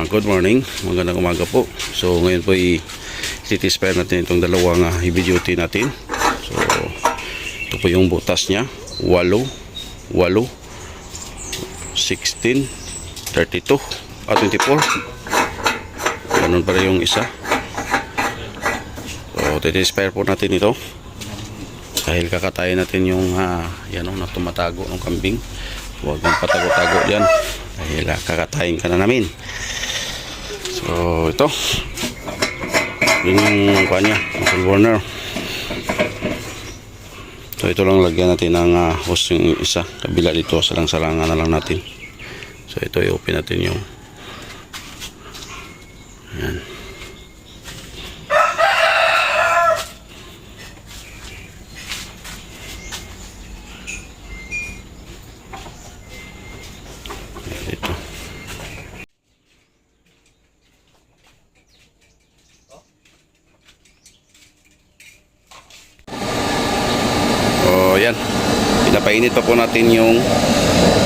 Good morning, magandang umaga po. So ngayon po i-test natin itong dalawang heavy duty natin. So ito po yung butas nya, 8, 16, 32 at 24. Ganun pa rin yung isa. So test po natin ito dahil kakatayin natin yung yan na tumatago ng kambing. Huwag mong patago-tago yan dahil kakatayin ka na namin. So ito yun yung kanya, muscle warner. So ito lang lagyan natin ng hose yung isa, kabila dito salang-salangan na lang natin. So ito i-open natin yung yan. Ito. So yan, pinapainit pa po natin yung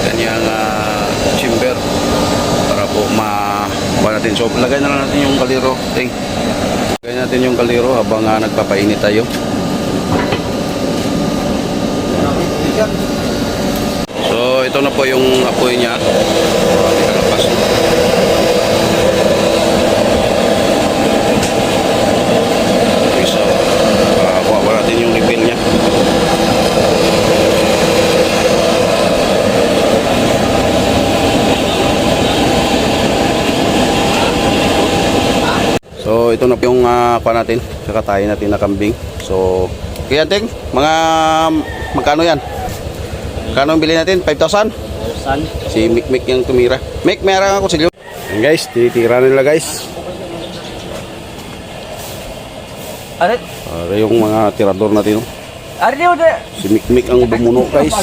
kanyang chamber para po makuha natin. So lagay na lang natin yung kaliro. Lagay natin yung kaliro habang nagpapainit tayo. So ito na po yung apoy niya. Nalapas. So kuha natin yung refill niya. So ito na po yung kuha natin, kakatayin natin na kambing. So kaya ting mga magkano yan? Magkano ang bili natin? 5,000? Si Mick yung tumira. Mick, mayroon ako silyo. Yan guys, tinitira nila guys. Are yung mga tirador natin. udah. Si Mick ang bumuno guys.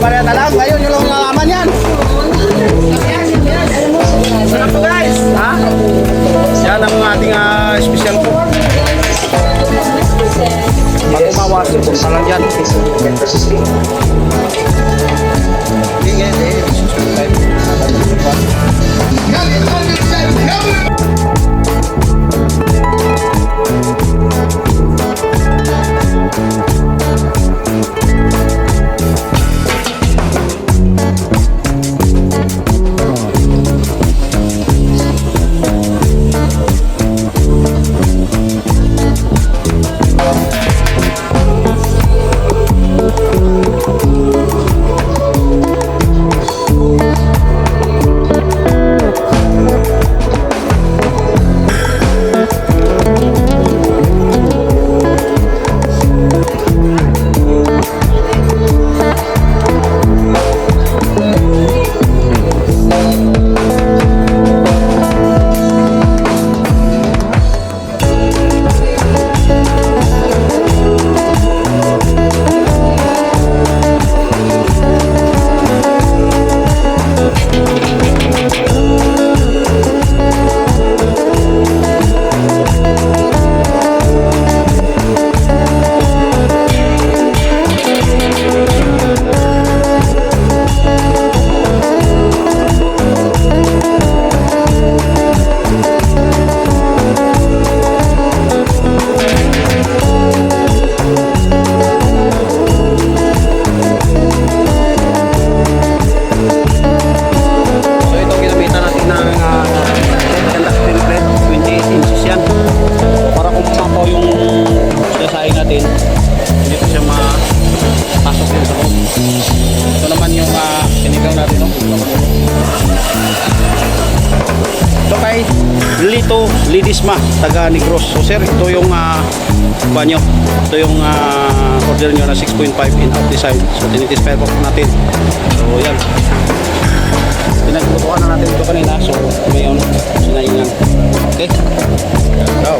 Maria na lang. Ngayon, yun lang nalaman yan. Sarap to guys. Ha? Yan ang ating special po. Bago mawasin po pa lang yan. Lito Lidisma, taga Negros. So sir, ito yung banyo. Ito yung order nyo na 6.5 in out design. So tinitisper po natin. So yan. Pinagbutukan na natin ito kanina. So ngayon, sinaingan. Okay? Go.